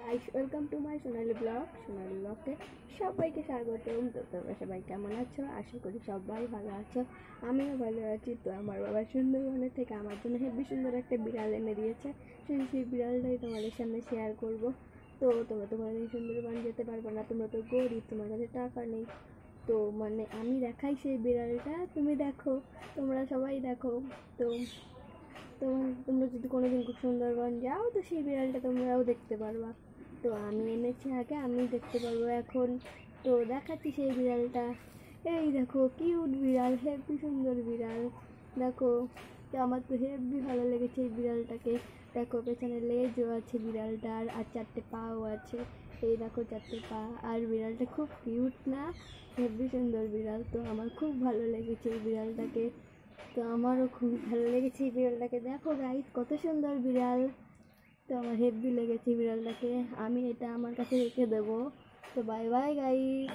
Guys, welcome to my সোনালি ব্লগে সবাইকে স্বাগতম। তো তোমরা সবাই কেমন আছো? আশা করি সবাই ভালো আছো। আমিও ভালো আছি। তো আমার বাবা সুন্দরবনের থেকে আমার জন্য হেবি সুন্দর একটা বিড়াল এনে দিয়েছে। সেই বিড়ালটাই তোমাদের সামনে শেয়ার করব। তো তোমরা তো কোনোদিন সুন্দরবন যেতে পারবে না, তোমরা তো গরিব, তোমার কাছে টাকা নেই। তো আমি দেখাই সেই বিড়ালটা, তুমি দেখো, তোমরা সবাই দেখো। তো তোমরা যদি কোনোদিন সুন্দরবন যাও তো সেই বিড়ালটা তোমরাও দেখতে পারবা। তো আমি এনেছি, আগে আমি দেখতে পারবো এখন। তো দেখাচ্ছি সেই বিড়ালটা। এই দেখো, কিউট বিড়াল, হেবি সুন্দর বিড়াল। দেখো, তো আমার তো হেবি ভালো লেগেছে এই বিড়ালটাকে। দেখো, পেছনে লেজও আছে বিড়ালটার, আর চারটে পাও আছে। এই দেখো, চারটে পা। আর বিড়ালটা খুব কিউট না? হেবি সুন্দর বিড়াল। তো আমার খুব ভালো লেগেছে এই বিড়ালটাকে। তো আমারও খুব ভালো লেগেছে এই বিড়ালটাকে। দেখো গাইস, কত সুন্দর বিড়াল। তো আমার হেব্বি লেগেছে বিড়ালটাকে। আমি এটা আমার কাছে রেখে দেবো। তো বাই বাই গাইস।